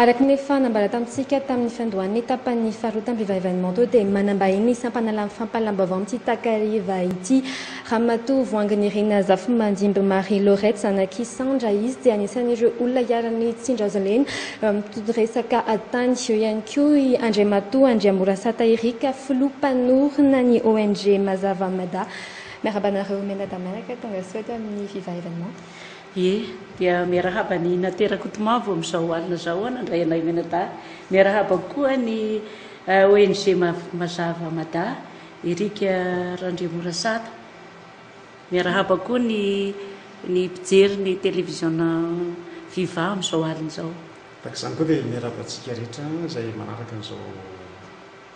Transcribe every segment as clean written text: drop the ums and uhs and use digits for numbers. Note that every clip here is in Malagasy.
Araka ny fanambara tamintsika tamin'ny fandohan'ny tapan'ny faharotam-pivavan'ny teo dia manambahiny fampalambaovao amin'ity takariva ity Ramatoa voangin'Irina Zafimandimby Marie Laurette zanak'i Sandra izy dia anisan'ireo olona hiarany tsindraozaleny resaka atany eo ihany koa i Andriamatoa Andriamorasata Erika filompanorina ny ONG Mazava Mada miarabanareo menadamanaka tonga soa amin'ny fivavan'ny dia miarahaba ny naterako tomavo amin'izao alina zao nandray anay menada miarahaba koa ny ONG Mazava Mada Erika Randriamorasata miarahaba koa ny mpijery ny televiziona Viva amin'izao alina zao tak izany koa dia miarahaba antsika rehetra izay manaraka an'izao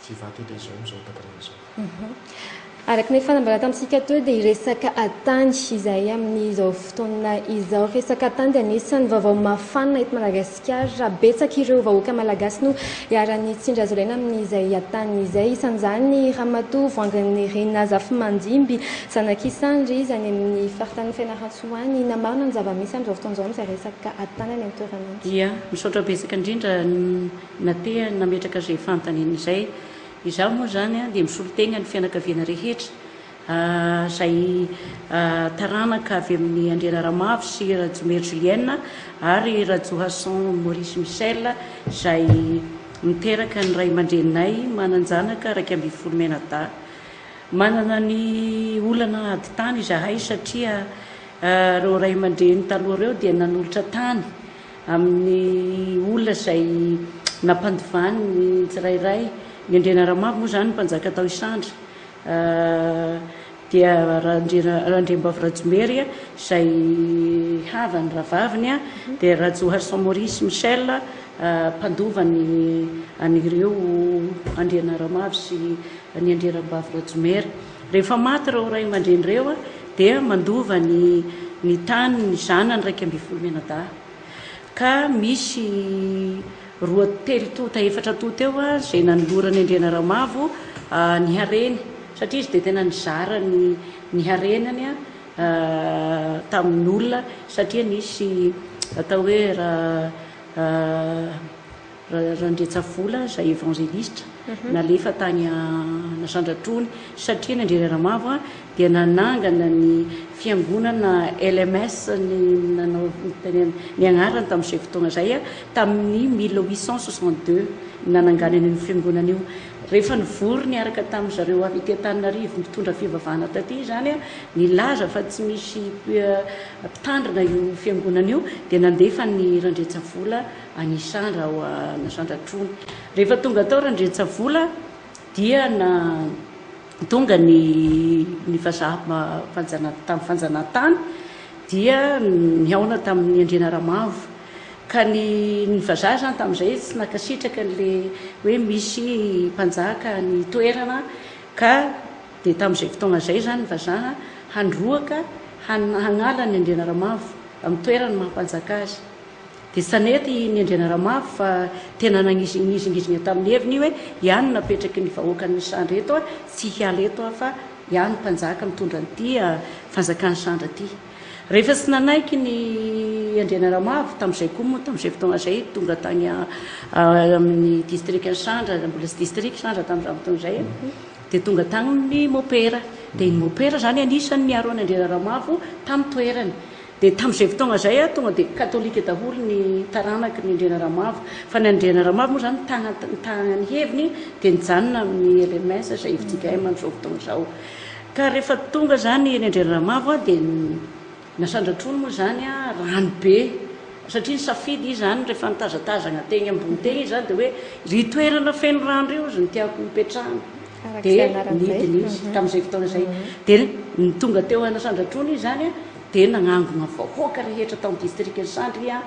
Viva tele izao amin'izao takarana izao araka ny fanambara tamintsika teo dia resaka atany izay amin'izao fotoana izao resaka atany dia anisan'ny vaovao mafana eto Madagasikara betsaka ireo vahoaka malagasy no hiarany tsindraozalaina amin'izay atany izay isan'izany Ramatoa voangin'Irina Zafimandimby zanak'i Sandra izy any amin'ny faritany Fianarantsoany namarina ny zava-misy amin'izao fotoana izao amin'izay resaka atany any amin'ny toerana ia misaotra betsaka indrindra natea nametraka izay fanontaniana izay izaho moa zany dia misolo-tegna ny fianakaviana rehetra izay taranaka avy amin'ny Andriana Ramavo sy Rajomery Julienne ary Rajohason Maurice Michel izay miteraka ny ray aman-dreninay mananjanaka 12 menada manana ny olana ady tany izahay satria reo ray aman-dreny taloha reo dia nanolotra tany amin'ny olona izay nampandovany ny tsirairay ny Andriana Ramavo moa zany mpanjaka tao Isandra dia Randriambavy Rajomery izay havany ravaviny dia Rajohason Maurice Michel mpandovany an'ireo Andriana Ramavo sy ny Andriambavy Rajomery rehefa maty reo ray aman-dreny reo dia mandova ny tany ny zanany 12 menada ka misy roa telo tota efatra tota eo izay nanolorany Andriana Ramavo ny hareny satria izy dia tena nizara ny harenany tamin'olona satria nisy atao hoe Randretsavola izay évangéliste nalefa tany Nasandratrony satria ny Andriana Ramavo dia nanangana ny fiangonana LMS ny agnarany tamin'izay fotoana izay tamin'ny 1862 nananganany ny fiangonana io rehefa nivory ny araka tamin'ny zareo avy ety Antananarivo mitondra fivavahana taty zany nilaza fa tsy misy mpitandrina io fiangonana io dia nandefa ny Randretsavola any Isandra ao Nasandratrony rehefa tonga tao Randretsavola dia tonga ny vazaha tamin'ny fanjanahantany dia niaona tamin'ny Andriana Ramavo ka ny vazaha zany tamin'izay tsy nakasitraka n'le hoe misy mpanjaka ny toerana ka dia tamin'izay fotoana izay zany ny vazaha handroaka hagnala ny Andriana Ramavo amin'ny toerana mampanjaka azy dia sanety ny Andriana Ramavo fa tena nanizingizina tamin'ny heviny hoe ihany napetraky ny vahoaka ny Sandra eto tsy hiala eto fa ihany mpanjaka mitondra an'ity fanjakany Sandra ty rehefa tsy nanaiky ny Andriana Ramavo tamin'izay koa moa tamin'izay fotoana izay tonga tany amin'ny district Sandra mbola sy district Sandra tamin'izay fotoana izay dia tonga tany ny Mopera dia ny Mopera zany anisan'ny miaro any Andriana Ramavo tamin'ny toerany dia tamin'izay fotoana izay tonga dia katolika daholo ny taranaka ny Andriana Ramavo fa ny Andriana Ramavo moa zany tagnany heviny dia nijanona amin'ny LMS izay ivitsiaka amin'izao fotoana izao ka rehefa tonga zany ny Andriana Ramavo dia Nasandratrony moa zany rano be satria ny safidy izy zany rehefa nitazatazana teny ambony teny izy zany dia hoe ry toerana feno rano io zany tiako mipetrahana dia nidiny izy tamin'izay fotoana izay dia tonga teo Nasandratrony izy zany dia nagnangona vahoaka rehetra tao amin'ny district Sandra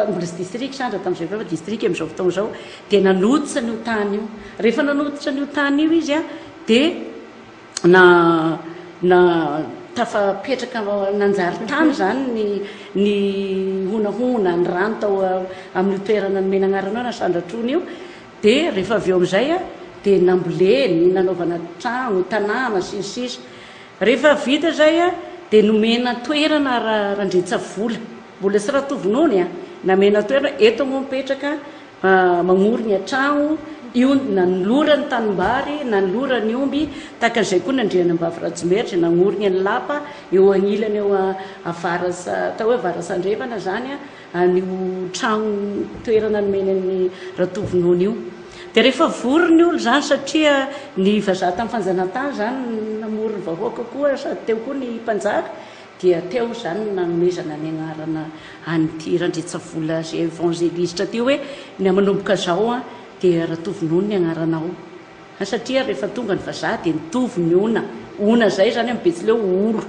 mbola sy district Sandra tamin'izay fa district amin'izao fotoana izao dia nanoditra n'io tany io rehefa nanoditra n'io tany io izy dia tafapetraka nanjary tany zany ny honahona ny rano tao amin'ny toerana ny menanarana Nasandratrony io dia rehefa avy eo amin'izay dia namboleny nanaovana trano tanàna sy ny sisa rehefa vita zay dia nomena toerana Randretsavola mbola sy raha tovinony namena toerana eto moa mipetraka magnory ny atragno io na nylorany tanimbary na nylorany omby takan'izay koa nandriana mbavy rajomeritra nagnory ny lapa eo agnilany eo atao hoe varasandrevana zany an'io tragno toerana nomeny amin'ny ratovinony io dia rehefa vory ny olo zany satria ny vazaha tamin'ny fanjanantany zany namory ny vahoaka koa sady teo koa ny mpanjaka dia teo zany nanomezana ny agnarana an'ity randretsavola zay évangéliste ty hoe ny manomboka zao dia ratovinony ny agnaranao satria rehefa tonga ny vazaha dia nitovy ny ona zay zany amin'ny Betsileo olo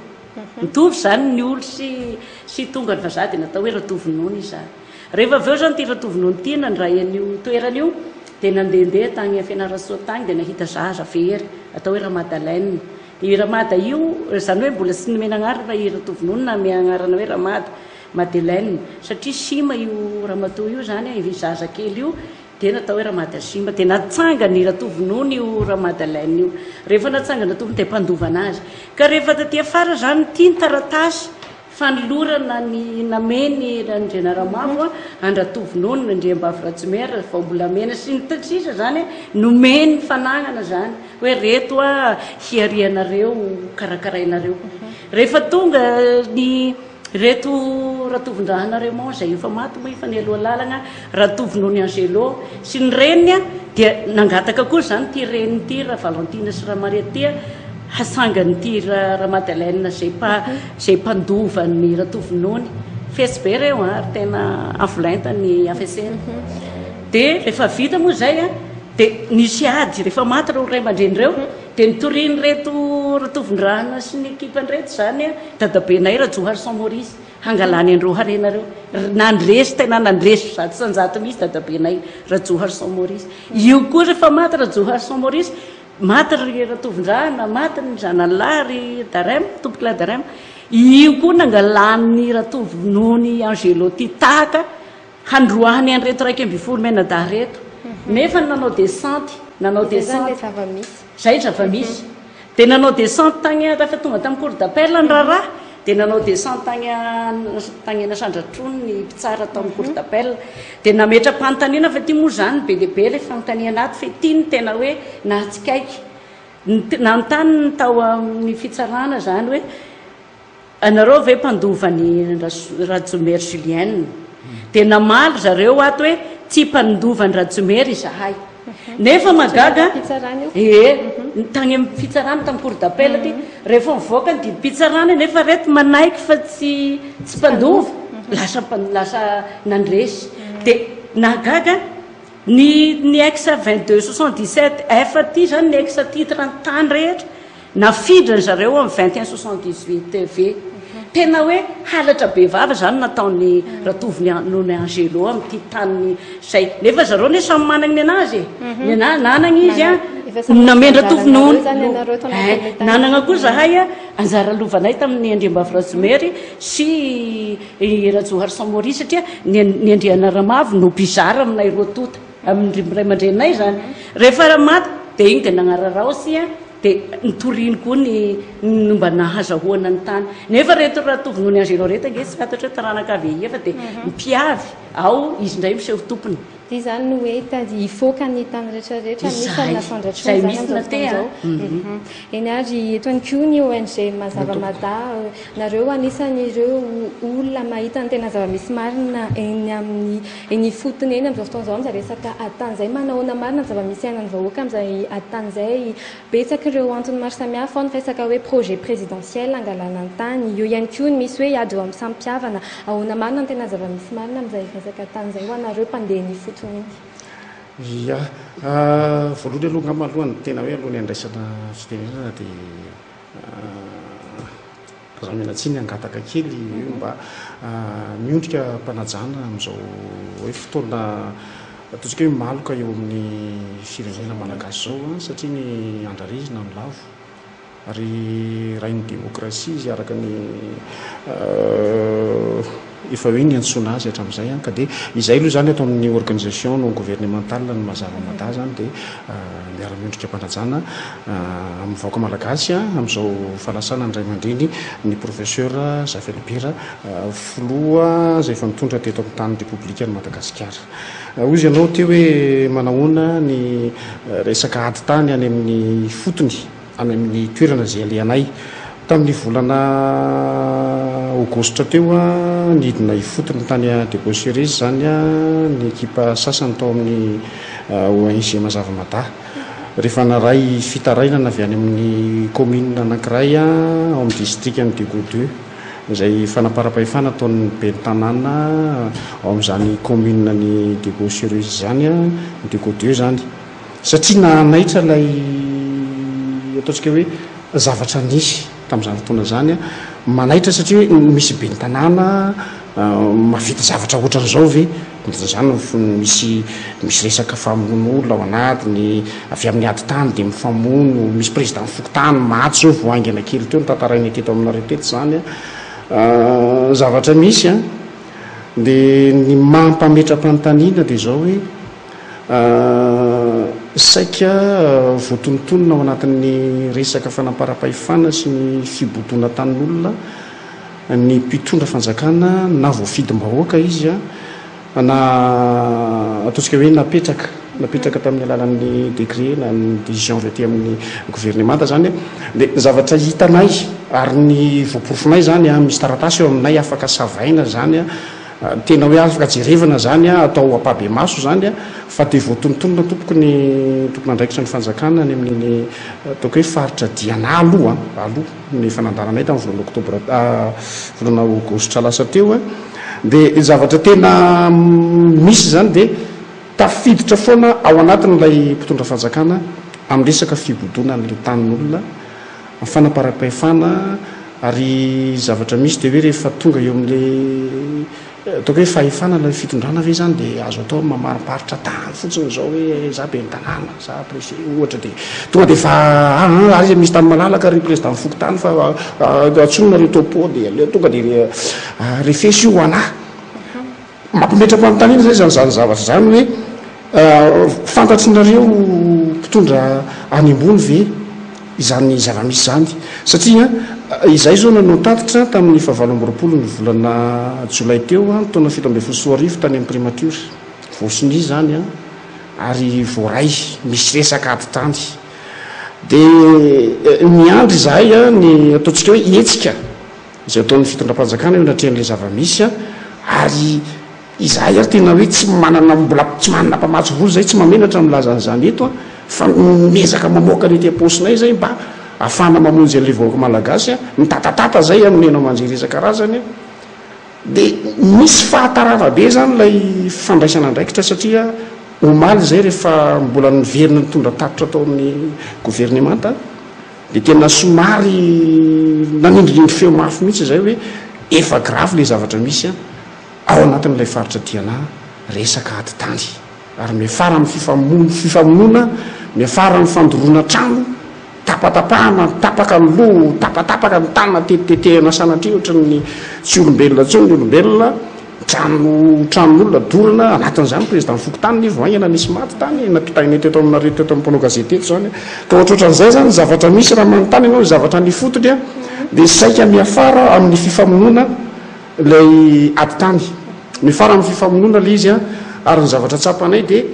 mitovy zany ny olo sy tonga ny vazaha dia natao hoe ratovinony izany rehefa aveo zany ty ratovinony ty nandray an'io toerana io dia nandehandeha tany Fianarantsoa tany dia nahita zaza very atao hoe Ramadalaine i Ramada io zany hoe mbola sy nomena agnarana i ratovinony na ame agnarana hoe Ramada Madeleine satria sima io ramatoa io zany i zaza kely io dia natao hoe Ramada sima dia natsanga ny ratovinony io Ramadalaine io rehefa natsanga ny ratoviny dia mpandova anazy ka rehefa taty afara zany tia ny taratasy fanolorana ny nameny Andriana Ramavo andratovinony nandriambavy Rajomera vao mbola mena sy ny tatsisa zany nomeny fanagnana zany hoe reto hiarianareo karakarainareo rehefa tonga ny reto ratovindrahanareo moa zay efa maty moa efa ny aloha lalagna ratovinony Angelo sy ny reniny dia nangataka koa zany ty reniny ty ra Valentina sy ra Maria ty hasangany ty Ramadalaine zay mpandova ny ratovinony fesy be reo ary tena avolenta ny afesena dia rehefa vita moa zay dia nisy ady rehefa maty reo ray aman-dreny reo dia nitoriny reto ratovindrahana sy ny ekipanyreto zany dadabenay Rajohary Saint Maurice hangalany andreo harenareo nandresy tena nandresy zato sanjato misy dadabenay Rajohary Saint Maurice io koa rehefa maty Rajohary Saint Maurice maty ry ratovindrahana maty ny zanalahy ry Darem tompoky la Darem io koa nangalany ratovinony Angelo ty tahaka handroahany an'reto raiky amby folo menada reto nefa nanao descente zay zava-misy dia nanao descente tagny rehefa tonga tamin'ny cour d'appel ny raharaha dia nanao descente tagny Nasandratrony ny mpitsara tamin'ny cour d'appel dia nametra-panontaniana fa ty moa zany be dia be le fanontaniana aty fa ty ny tena hoe natsikaiky nanontany ny tao amin'ny fitsarana zany hoe anareo ve mpandovany Rajomera Julienne dia namaly zareo ato hoe tsy mpandovany Rajomera izahay nefa magaga tagny amin'ny fitsarana tamin'ny cour d'appel ty rehefa mivoaka ny didim-pitsarana nefa reto manaiky fa tsy mpandova lasa nandresy dia nagaga ny ex 2277 efa ty zany ny ex titre an-tany rehetra nafidrany zareo amin'ny 2178 v tena hoe halatra be vava zany nataony ratovinony Angelo amin'ity tany zay nefa zareo ne samy managny ny anazy nanagny izy namendra tovinony nanagna koa zahay anjara lovanay tamin'ny Andriambavy Rajomery sy Rajohary Saint Maurice satria ny Andriana Ramavo no bizara aminay roa tota amin'ny ray aman-drenay zany rehefa maty dia igny dia nagnararaosy dia nitoriny koa ny mba nahazahoana ny tany nefa reto ratovinony Angelo reto ange tsy fantatra hoe taranaka avy fa dia mpiavy ao izy indray miseho tompony dia zany no hoe tady ifoka ny tany rehetrarehetra misy nasandratrony zany amin'izao eny ary eto any koa ny ONG mazava mada nareo anisan'ireo olona mahita ny tena zava-misy marina eny amin'ny eny fotony eny amin'izao fotoana izao mizaresaka atan'izay manahoana marina ny zava-misy ainan'ny vahoaka amin'izay atan'izay betsaka ireo antony maro samihafa ny resaka hoe projet présidentiel angalana ny tany io ihany koa misy hoe ady eo amin'ny sampiavana ahoana marina ny tena zava-misy marina amin'izay resaka atan'izay ho anareo mpandeha ny fotony ia voalohany aloha ngamba alohany tena hoe aloha ny andraisana fitenenana dia raha menatsiny angataka kely io mba miondrika mpanajana amin'izao hoe fotoana ataontsika hoe maloka eo amin'ny firenena malagasy zao satria ny andrarezina no lavo ary raha ny démocratie izy araka ny efa hoe ny antsona azy hatramin'izay ka dia izay aloha zany atao amin'ny organisation non gouvernemental ny mazava mada zany dia miara-miondrika mpanajana amin'ny vahoaka malagasy amin'izao fahalasana ny ray aman-dreny ny professeur Zafelibera filoha izay efa mitondra teto amin'ny tany repoblika ny Madagasikara. Ozy ianao teo hoe manahoana ny resaka ady tany any amin'ny fotony any amin'ny toerana izay alehanay tamin'ny volana aogositra teo nidina ifotony tany Degaucheries zany ny ekipa sasany tao amin'ny ONG mazava mada rehefa naray fitarainana avy any amin'ny commune anankiray ao amin'ny district ny Dego 2 izay fanaparam-pahefana ataon'ny ben'ny tanàna ao amin'izany commune ny Degaucheries zany ny Dego 2 zany satria nanaitra ilay ataontsika hoe zavatra nisy tamin'izany fotoana zany manaitra satria hoe misy ben'ny tanàna mavita zavatra ohatran'izao ve zany misy resaka famono'olona ao anatiny avy amin'ny ady tany dia mifamono misy président fokotany maty zao voaingana kely teo nitantarainy teto aminareo teto zany zavatra misy dia ny mampametra-panontaniana dia zao hoe saika voatonontonona ao anatin'ny resaka fanaparam-pahefana sy ny fibotona tanin'olona ny mpitondra fanjakana na voafidim-bahoaka izy na ataontsika hoe napetraka tamin'ny alalan'ny décret na ny décision avy aty amin'ny gouvernement zany dia zavatra hitanay ary ny voaporofonay zany misy taratasy eo aminay afaka savaina zany tena hoe afaka jerevana zany atao ampabe maso zany fa dia voatonontonona tompony andraikitra ny fanjakana ny amin'ny ataoko hoe faritra diana aloha ny fanandaranay tamin'ny volana oktobra volana aogositra lasa teo dia zavatra tena misy zany dia tafiditra foana ao anatin'ilay mpitondra fanjakana amin'ny resaka fibodona n'ilay tanin'olona fanaparam-pahefana ary zavatra misy dia hoe rehefa tonga eo amin'ilay ataoko hoe fahefana ilay fitondrana ve zany dia azo atao mamariparitra tany fotsiny zao hoe za ben'ny tanàna za préfet ohatra dia tonga dia fa ary misy tany malalaka ry président fokotany fa atsononareo topo dia le tonga dia refesy io anahy mampimetra-panontaniana zay zany zavatra zany hoe fantatrinareo mpitondra any ambony ve izany zava-misy zany satria izay zao nanao tatitra tamin'ny fahavalo amby roapolo ny volana jolay teo taona 7 tany amin'ny primature voasiny zany ary voaray misy resaka ady tany dia miandry zahay ny ataontsika hoe etsika izay ataon'ny fitondram-panjakana eo natrehan'ilay zava-misy ary izahay ary tena hoe tsy manana mpamatsy volo zay tsy mamenatra milazan'izany eto fa mezaka mamoaka ny ety am-posinay zay mba ahafahana mamonjy an'ilay vahoaka malagasy mitatatata zay amin'ny enao manjery isan-karazany dia misy fahatarana be zany ilay fandraisana andraikitra satria omaly zay rehefa mbola niverina nitondra tatitra atao amin'ny gouvernementa dia tena somary nanindrindry feo mafy mihitsy zay hoe efa grave ilay zavatra misy ao anatin'ilay faritra diana resaka ady tany ary miafara amin'ny fifamonoana miafara amin'ny fandorona trano tapatapahana tapaka ny loha tapatapaka ny tanana tetitetehana sanatria ohatra ny tsy olombelona tsony ny olombelona tranon'olona dorana anatin'izany président fokotany ny voaingana misy maty tany napitainay teto aminareo teto amin'ny mpanao gazety eto zany ka ohatrohatran'izay zany zavatra misy raha manontany ianao zavatra ny fotony dia saika miafara amin'ny fifamonoana ilay ady tany miafara amin'ny fifamonoana ilay izy ary ny zavatra tsapanay dia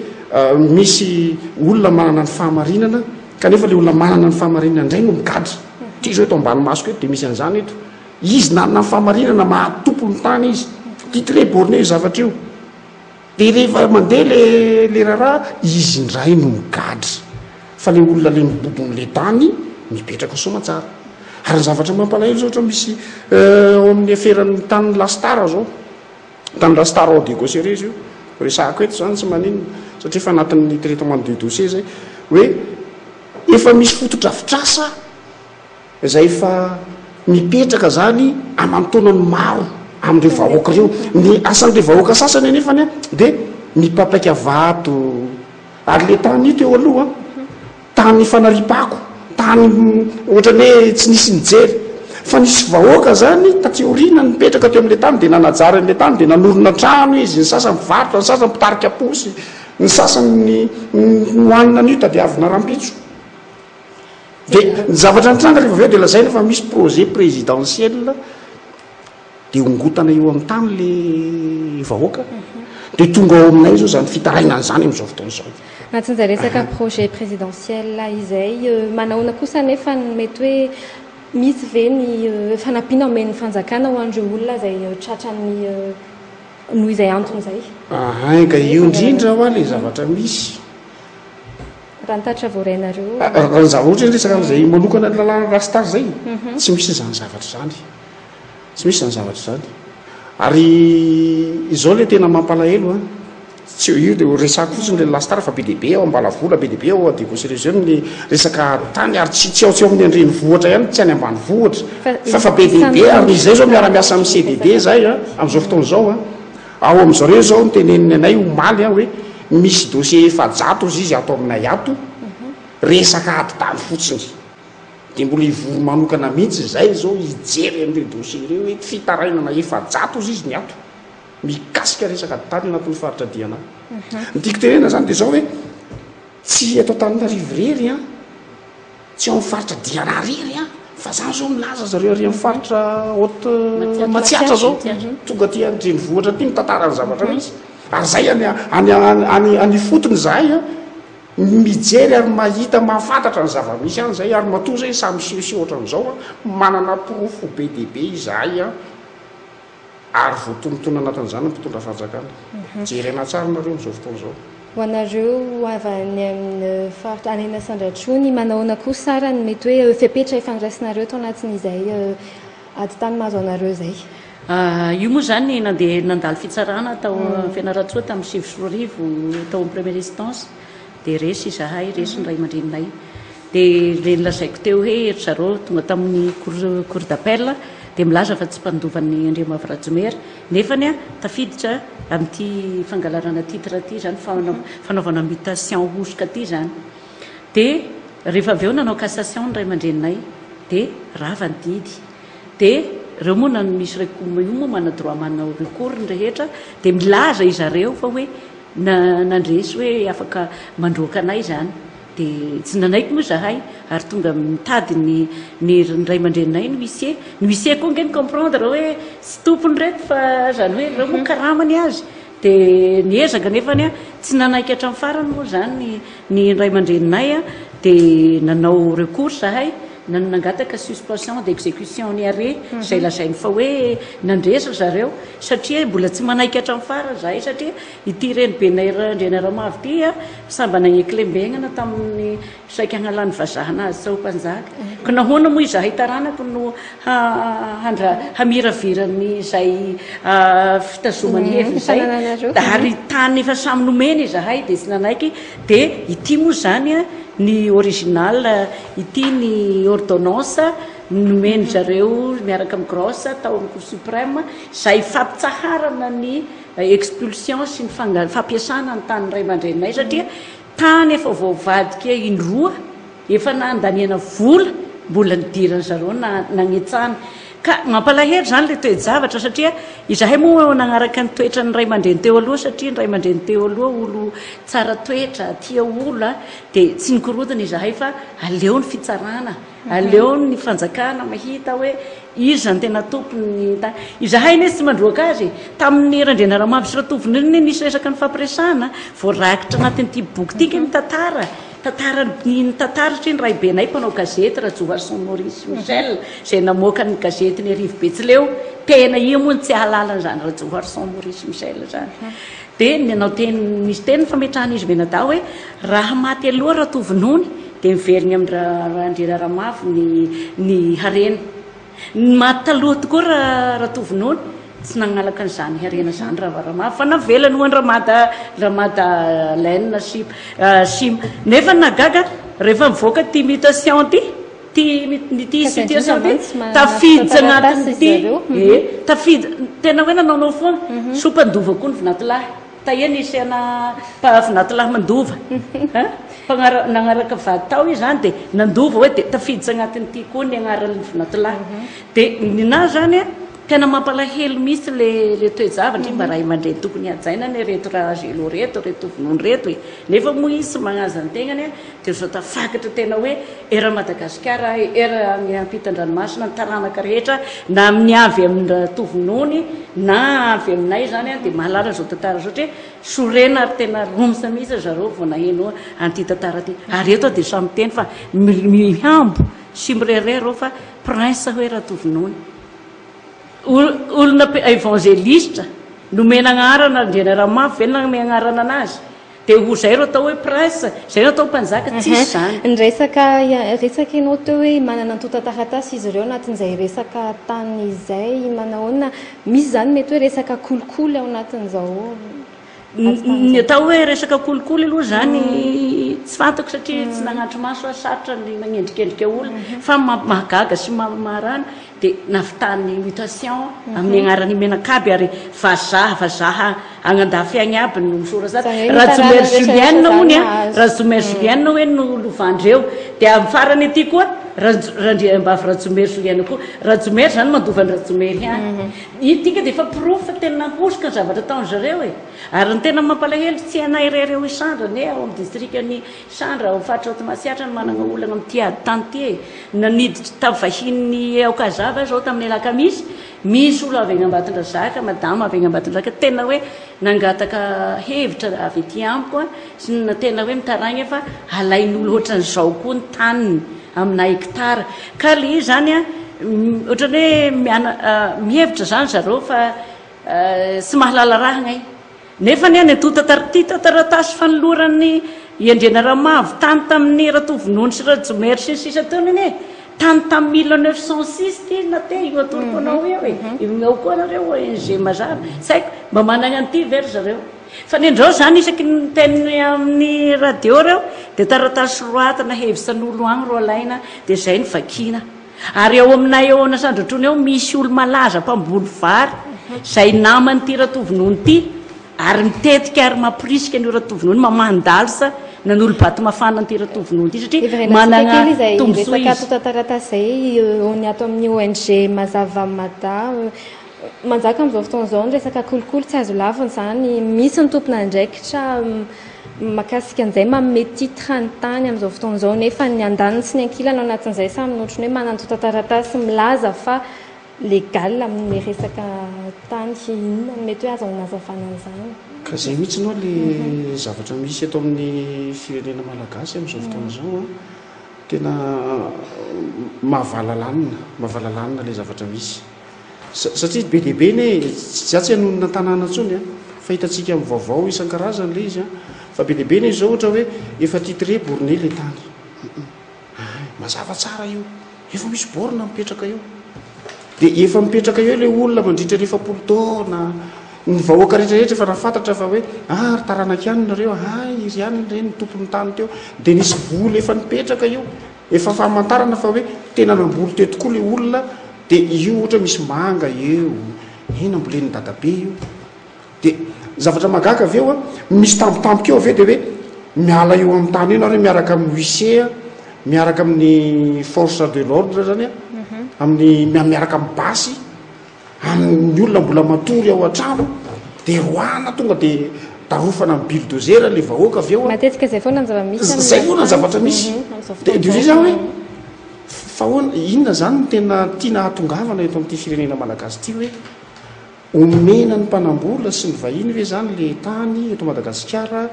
misy olona manana ny fahamarinana kanefa le olona manana ny fahamarinana indray no migadra tia zao eto ambany masoko eto dia misy an'izany eto izy nanana ny fahamarinana mahatompo ny tany izy titre borné io zavatra io dia rehefa mandeha le raharaha izy indray no migadra fa le olona le mibobon'le tany mipetraka somatsara ary ny zavatra mampalahelo zao ohatra misy ao amin'ny aferan'ny tany lastara zao tany lastara ao Degaucheries io resahako eto zany tsy maninona satria fa anatin'ny traitement de dossier zay hoe efa misy fotodrafitrasa izay efa mipetraka zany amantonany maro amin'ireo vahoaka ireo ny asan'ireo vahoaka sasany anefany dia mipapaika vato ary le tany io teo aloha tany fanaripako tany ohatrany hoe tsy nisy nijery fa nisy vahoaka zany tsy orina nipetraka teo amin'le tany dia nanajara n'le tany dia nanorona trano izy ny sasany mivarotra ny sasany mpitarika posy ny sasany nohanina an'io tadiavina rampitso dia ny zavatra nitranga rehefa aveo dia lazaina fa misy projet présidentiel dia ongotana eo amin'ny tany le vahoaka dia tonga ao aminay zao zany fitarainana zany amin'izao fotoana izao natsinja resaka projet présidentiel izay manahoana kosa nefa mety hoe misy ve ny fanampiana omen'ny fanjakana ho an'ireo olona izay tratrany noho izay antony izay ka io indrindra ho a le zavatra misy raha nitatra voarainareo raha ny ohatra resaka zay manokana lalàna rastar zay tsy misy zany zavatra zany tsy misy zany zavatra zany ary izao le tena mampalahelo a tsy io dia resako fotsiny le lastar fa be dehibe ao ambalavola be dehibe ao dia considération ny resaka tany ary tsy ao amin'ny andreny vohatra ihany tsy any ambany vohatra fa be dehibe ary izay zao miara-miasa amin'ny CDD zay a amin'izao fotoana izao a ao amin'izao reo zao niteneniny anay omaly a hoe misy dossier efajato izy izy ato aminay ato resaka ady tany fotsiny dia mbola ivoro manokana mihitsy zay zao hijery amin'ireo dossier ireo hoe fitarainana efajato izy ny ato mikasika resaka tany anatin'ny faritra diana ny tiako tenena zany dia zao hoe tsy atao Tananarivo rery a tsy ao amin'ny faritra diana rery a fa zany zao milaza zareo ary amin'ny faritra haute Matsiatra zao tonga ty andreny vohatra ty mitantarany zavatra misy ary zay any fotony zahay a mijery ary mahita mahafantatra ny zava-misy any zay ary matoa zay samy siosy ohatra n'izao a manana profo be dehibe izahay a ary voatonotono anatin'izany mpitondra fanjakana jerena tsara nareo amin'izao fotoana izao ho anareo avy any amin'ny faritra anena Sandratrony manahoana koa sara ny mety hoe fepetra ifandraisinareo tao anatin'izay ady tany mahazo anareo izay io moa zany nandeha nandalo fitsarana tao Fianarantsoa tamin'ny sivy sy roa arivo tao amin'ny première instance dia resy izahay resy ny ray aman-dreninay dia le nilazaiko teo hoe ery zareo tonga tamin'ny cour d'appel dia milaza fa tsy mpandovan'ny Andriamavy Rajomery nefany a tafiditra amin'ity fangalarana titre ty zany fanaovana mutation hosoka ty zany dia rehefa avy eo nanao cassation ny ray aman-dreninay dia rava ny didy dia reo moa misy io moa mana droit manao recours ny rehetra dia milaza izareo fa hoe nandresy hoe afaka mandroaka anay zany dia tsy nanaiko moa zahay ary tonga mitady ny ray aman-dreninay ny huissier koa nge ny comprendre hoe sy tompony reto fa zany hoe reo moa karamany azy dia niezaka nefany a tsy nanaiky hatramin'ny farany moa zany ny ray aman-dreninay a dia nanao recours zahay nangataka suspension d'exécution ny arrêt zay lazainy fa hoe nandresa zareo satria mbola tsy manaiky hatramin'ny farany zahay satria ity reny Ndrenaramavi ty a samba nagnekilembegnana tamin'ny saika hanalany vazahana azy sao mpanjaka ka nahoana moa izahay taranako no hamiravirany zay fitazomany heviny zay ary tany efa samy nomeny izahay dia tsy nanaiky dia ity moa zany a ny original ity ny ordonnance nomeny zareo miaraka amin'ny grosse tao amin'ny cour suprême zay fampitsaharana ny expulsion sy ny fampiasana ny tany ray aman-dreninay satria tany efa voavadika indroa efa nandaniana vola mbola nidirany zareo nagnetsany ka mampalahelo zany le toe-javatra satria izahay moa nagnaraka ny toetra ny ray aman-dreny teo aloha satria ny ray aman-dreny teo aloha olo tsara toetra tia olo dia tsy nikorodana izahay fa aleo ny fitsarana aleo ny fanjakana mahita hoe izy zany tena tompony izahay ne tsy mandroaka azy tamin'ny Ndrenaramavi sy ratoviny iny nisy resaka ny fampiresana voarakitra anatin'ity boky tika ny tantara satria ny ray benay mpanao gazety Rajoarson Maurice Michel zay namoaka ny gazety ny Arivo Betsileo tena io moa tsy ahalalana zany Rajoarson Maurice Michel zany dia nanao misy teny fametrahana izy benadao hoe raha maty aloha ratovinony dia miveriny amin'ny Ndrenaramavi ny harena maty taloha tokoa ratovinony tsy nangalaka n'izany harena zany Ndrenaramavi fa navelany ho any Ramada Laine sy nefa nagaga rehefa mivoaka ty mutation ty situation ty tafidy anatin'ity tafidy tena hoe nanaonao foana sompandova koa ny vinatilahy taia nisy ana vinatilahy mandova nagnaraka vady tao izy zany dia nandova hoe dia tafiditsy anatin'ity koa ny agnaran'ny vinatilahy dia ninahy zany a tena mampalahelo misy le toejavatra mba raha mandray tokony ajaina ny reto raha zelo reto reto vonono reto e nefa moa isy magnaza ny tegnany dia zao tafakatra tena hoe era Madagasikara era amin'ny ampitan-dranomasina ny taranaka rehetra na amin'ny avy amin'ny tovinony na avy aminay zany dia mahalala zao tantara zao hoe sorena ary tena romsa mihitsy zareo vao naheno an'ity tantara ty ary eto dia samy teny fa mihambo sy mirere reo fa prince hoe raha tovinony olona évangéliste nomena agnarana ndrena raha mafy velona nome agnarana anazy dia ho zay ro atao hoe prince zay ro atao mpanjaka tsisy zany ny resaka ianao teo hoe manana antotataratasy izy ireo anatin'izay resaka tany izay manahoana misy zany mety hoe resaka kolikoly ao anatin'izao ny atao hoe resaka kolikoly aloha zany tsy fantako satria tsy nagnatro maso sarotra ny magnendrikendrika olona fa mahagaga sy marana dia navitany mutation amin'ny agnarany menakaby ary vazaha agnandafy agny aby no misora zany rajomer julienne ony rajomer julienne hoe no lovandreo dia amin'ny farany aty koa randriambavy rajomer julienne koa rajomer zany mandovany rajomer ihany itika dia efa profa tena hosika ny zavatra ataony zareo e ary ny tena mampalahelo tsy anay rereo isandra ne ao amin'ny districtny sandra ao faritra Automasiatra ny manana olana amin'ity ady tany ty e naniditra tavahiny aokazava zao tamin'ny alakamisy misy olo avy agny Ambatondrazaka madama avy agny Ambatondrazaka tena hoe nangataka hevitra avy ety amiko sy tena hoe mitaragna fa alain'olo ohatran'izao koa ny taniny amina hectara ka le zany ohatrany hoe mihevitra zany zareo fa sy mahalala raha gnay nefa ny any ty tantaratasy fanolorany iandrena Ramavo tany tamin'ny Ratovinony sy Rajomer sy ny sisa taony iny tany tamin'ny 1906 ty na te io atoroko anao eo e ao koa nareo ONG mazava saiko mba managna an'ity very zareo fa ny andrao zany isaky ny teny amin'ny radio reo dia taratasy roatana hevisan'olo agny ro alaina dia zay ny vakina ary ao aminay eo Nasandratrony eo misy olo malaza mpamboly vary zay namany ty Ratovinony ty ary mitetika ary mampirisika ny Ratovinony mamandalsa nan'olo bato mafana ny ty Ratovinony ty satria manana tombosoa izy resaka zay ny ato amin'ny ONG mazava mada manjaka amin'izao fotoana izao ny resaka kolikoly tsy azo laviny zany misy ny tompona andraikitra makasika an'izay manome titre ny tany amin'izao fotoana izao nefa ny andaniny sy ny ankilana ao anatin'izay samy ohatrany hoe manantotataratasy milaza fa légal amin'ny resaka tany inona mety hoe azo nazavana an'izany ka zay mihitsy anao le zavatra misy eto amin'ny firenena malagasy amin'izao fotoana izao tena mahavalanina le zavatra misy satria be dehibe ne tsy atsy hanonona tanàna ntsony fa hitantsika amin'ny vaovao isan-karazany le izy fa be dehibe ne zao ohatra hoe efa titre borne le tany mazava tsara io efa misy borna mipetraka io dia efa mipetraka eo le olona mandritra rehefa polo taona ny vahoaka rehetrarehetra efa nafantatra fa hoe ary taranaka ihany nareo iry ihany reny ny tompony tany teo dia nisy voly efa nipetraka io efa famantarana fa hoe tena namboly teo tokoa le olona dia io ohatra misy manga eo ina mbolen'ny dadabe io dia zavatra magaga avy eo misy tampotampoka eo aveo dia hoe miala eo amin'ny tany io nareo miaraka amin'ny huissier miaraka amin'ny force de l'ordre zany amin'ny miaraka amin'ny basy amin'ny olona mbola matory ao an-trano dia roana tonga dia tarofana amin'ny bulldozer le vahoaka avy eo matetika zay foana ny zava-misy zay foana ny zavatra misy dia zay zany hoe fa hoana inona zany no tena tiana hatongavana eto amin'ity firenena malagasy ity hoe omena ny mpanambola sy ny vahiny ve zany le tany eto Madagasikara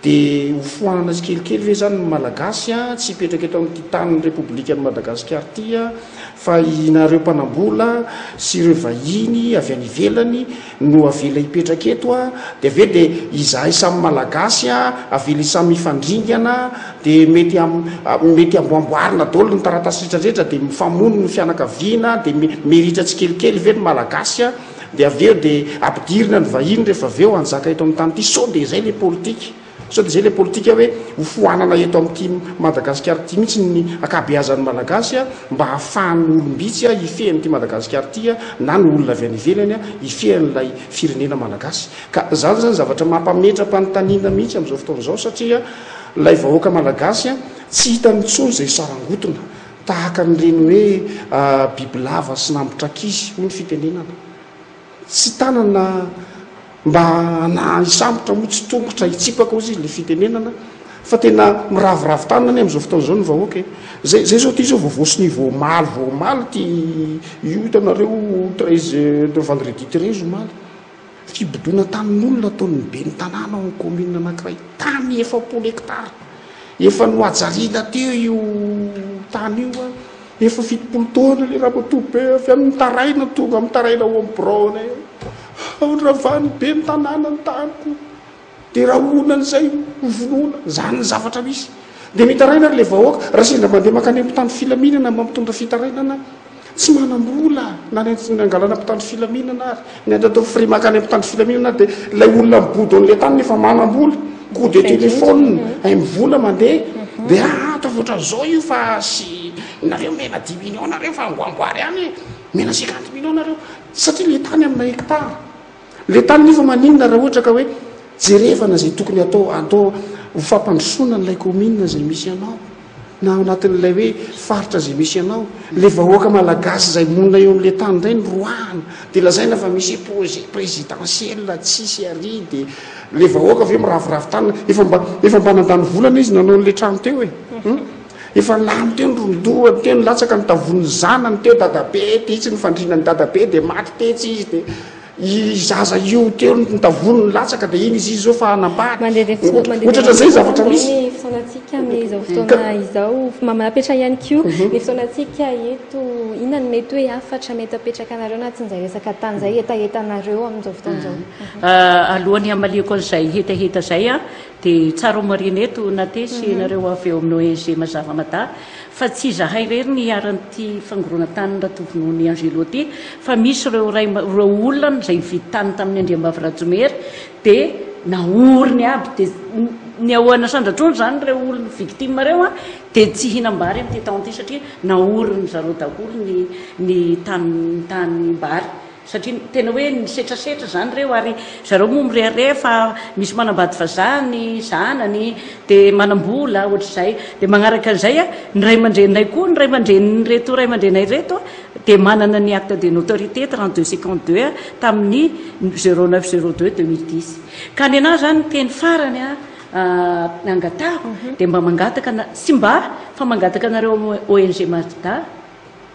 dia hofoanana sy kelikely ve zany ny malagasy tsy hipetraka eto amin'ity tanyny republikan'ny Madagasikara ty fa inareo mpanambola sy ireo vahiny avy any ivelany no avela hipetraka eto dia aveo dia izahay samy malagasy avela samy mifandringana dia mety amboamboarina daholo ny taratasy rehetrarehetra dia mifamono ny fianakaviana dia meritra tsy kelikely ve ny malagasy dia aveo dia ampidirina ny vahiny rehefa aveo anjaka eto amin'ny tany ity sao dia izay le politika sao dia zay le politika hoe hofoanana eto amin'ity Madagasikara ty mihitsy ny akabeazan'ny malagasy mba hahafahan'ny olombitsy ifehan'ity Madagasikara ty na ny olona avy any ivelany ifehan'ilay firenena malagasy ka zany zany zavatra mampametra-panontaniana mihitsy amin'izao fotoana izao satria ilay vahoaka malagasy tsy hitany intsony zay sarangotona tahaka nyreny hoe bibilava sy nambotra kisy ho ny fitenenana tsy tanana mba na isambotra mo tsy tongotra hitsipaka ozy izy le fitenenana fa tena miravoravo tanana any am'izao fotaona zao ny vahoaka zay zao ty zao vovosiny vomaly ty io hitanareo 13 vendredi 13 omaly fibodona tanin'olona ataon'ny be ny tanàna ao ny commune anankiray tany 70 hectara efa noajarina teo io tany io a efa 70 taona le ramatobe avy amin'ny taraina tonga amin'ny taraina ao amin'ny braona eo ao ravany be ny tanàna ny tanyko de raha onan'izay vonoana zany ny zavatra misy de mitaraina le vahoaka raha sendra mandeha makany ampitany filaminana mampitondra fitarainana tsy manambola na nangalana ampitany filaminana ary ny atatao fri makany ampitany filaminana de lay olona mibodo an'le tany nefa manambola coup de téléphone ay mivola mandeha de atao voatra zao io fa sy nareo mena 10 millions nareo fa angoamboary any mena 50 millions nareo satria le tany amina hectara le tany nefa maninona raha ohatra ka hoe jerevana zay tokony atao ho fampandrosoana n'lay commune zay misy anao na anatin'lay hoe faritra zay misy anao le vahoaka malagasy zay monina eo am'le tany ndray ny roana de lazaina fa misy projet présidentiel tsisy ary de le vahoaka aveo miravoravo tanina efa mba nandany volana izy nanao n'le trano teo e efa lamy teo ny rondoany teo ny latsaka ny tavon'ny zanany teo dadabe tetsy ny fandrinany dadabe de maty tetsy izy de izaza io teo ny tavoniny latsaka de iny izy zao fa anambahyohatra zay zavatra misy fotoanatsika am'izao fotoana izao manapetra ihany ko ny fotoanatsika eto inona ny mety hoe afatra mety apetraka anareo anatin'izay resaka tany zay etaetanareo amin'izao fotoana zao alohan'ny amaliako an'izay hetaheta zay a de tsara marina eto na tesy nareo avy eo amin'ny ONG mazava mata fa tsy zahay rery ny aran'ity fangorona tany ratovinony Angelo ty fa misy reo olona zay vidy tany tamin'ny Andriambavy de naoriny aby de ny ahoana sandratrony zany reo olona victime reo a de tsy hinambary am'ty taona ty satria naoriny zareo daholo ny tany mbary satria tena hoe nisetrasetra zany reo ary zareo moa mirehare fa misy manambady vazany zanany de manambola ohatr'izay de magnaraka an'izay a ny ray aman-dreninay koa ny ray aman-dreniny reto ray aman-drenay reto de manana ny acte de notoriété 3252 tamin'ny 0902 2010 ka ny anazy zany teny farany a angataho de mba mangataka sy mba fa mangataka anareo ONG Mazda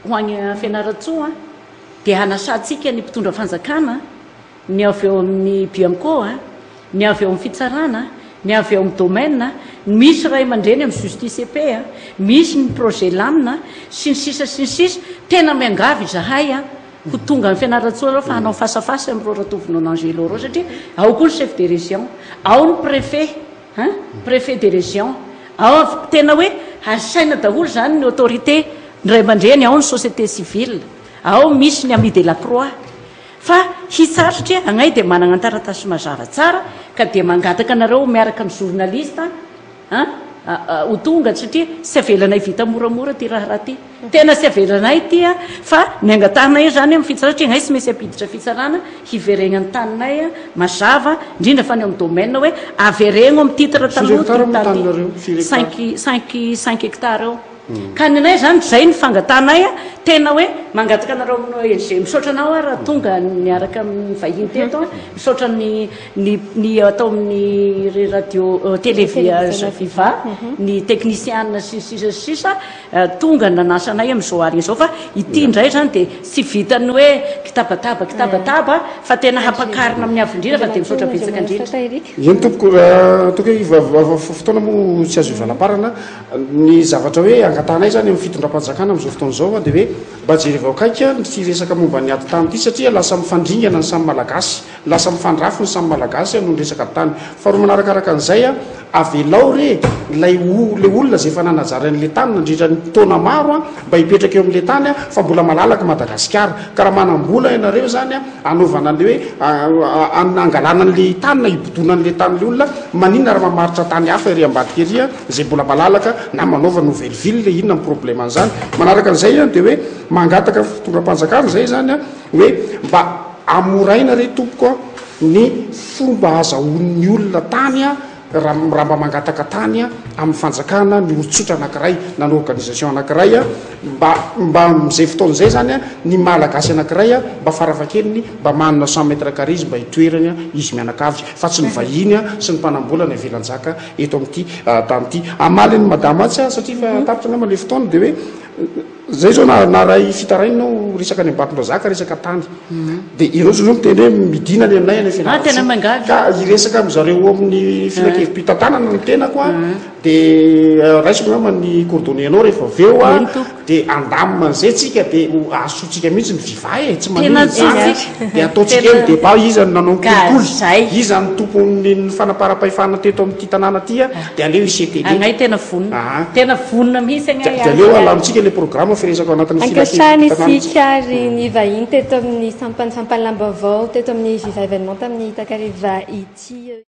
ho agny fianaratsoa de hanasatsika ny mpitondra fanjakana ny avy eo amin'ny bianco ny avy eo amin'ny fitsarana ny avy eo amin'ny domaine misy ray aman-dreny amin'ny justice ep misy ny projet lamina sy ny sisa tena miangavy zahay ho tonga amin'ny fianaratsoa reo fa hanao fasafasy am'reo ratovinao Angelo reo satria ao koa ny chef de région ao ny préfet de région ao tena hoe asaina daholo zany ny autorité ny ray aman-dreny ao ny société civile ao misy ny ami de la croix fa hitsarotria agnay de manana antaratasy mazava tsara ka de mangataka anareo miaraka ny journaliste ho tonga satria sy avelanay vita moramora ty raha ty tena sy avelanay tya fa ny angatanay zany amin'ny fitsarotria agnay sy mesy apiditra fitsarana hiveregna ny taninay mazava indrindra fa ny amin'ny domaine hoe averegno amin'ny titre taloty 5 hectare eo ka ny anay zany zay ny fangatanay tena hoe mangataka anareo amin'ny ONG misaotra anao raha tonga niaraka amin'ny vahiny teto misaotra ny atao amin'ny radio téléviva ny technicien sisa tonga nanasanay am'izao ary zao fa ity ndray zany de sy vitany hoe kitabataba fa tena hampakarina amin'ny avindrina fa de misaotra betsaka indrindra eny tompoko fotoana mo tsy azo ivalaparana ny zavatra hoe angatanay zany amin'ny fitondram-panjakana am'izao fotoana zao de hoe mba jerevakaika ty resaka momba ny ady tany ty satria lasa mifandringana ny samy malagasy lasa mifandrafo ny samy malagasy no resaka tany fa ro manarakaraka an'izay avelao re le olona zay efa nanajaran'le tany nandrindra ny taona maro mba hipetraka eo amin'le tany fa mbola malalaka Madagasikara ka raha manambola ianareo zany anaovana le hoe angalana n'le tany na hibodona n'le tany le olona maninona raha mamaritra tany hafa ery ambadikeria zay mbola malalaka na manaova nouvelle ville le inona ny problème an'izany manaraka an'izay de hoe mangataka fitondram-panjakana zay zany hoe mba amoraina re tompoko ny fomba azahoan'ny olona tany raha mba mangataka tany a amin'ny fanjakana ny olotsotra anankiray na ny organisation anankiray a mba mizay fotoan'izay zany a ny malagasy anankiray a mba farafakeliny mba manana 100 mètres carrés izy mba hitoerany a izy mianakavy fa tsy ny vahiny a sy ny mpanambolana ivelanjaka eto amin'ity tany ity amaliny madama tsy a satria fa tapitra angamba le fotoana de hoe zay zao naray fitarainao resaka ny ambatondrazaka resaka tany de ianao zao miteny hoe midina ny aminay any ka iresaka am'zareo amin'ny finakevim-pitantanana ny tenako a de raisiko ngamba ny coordonné anao rehefa aveo a de andamina an'izay tsika de asotsika mihitsy ny viva e tsy maniny de ataotsika eny débat izy nanao kolikoly izy ny tompon'ny fanaparam-pahefana teto amin'ity tanàna ty a de aleo isetele tena vonona mihitsy de aleo alanontsika le programme firesako anatin'ny ankasany isika ry ny vahiny teto amin'ny sampany sampany lamba vao teto amin'ny viva événement tamin'ny Takariva ity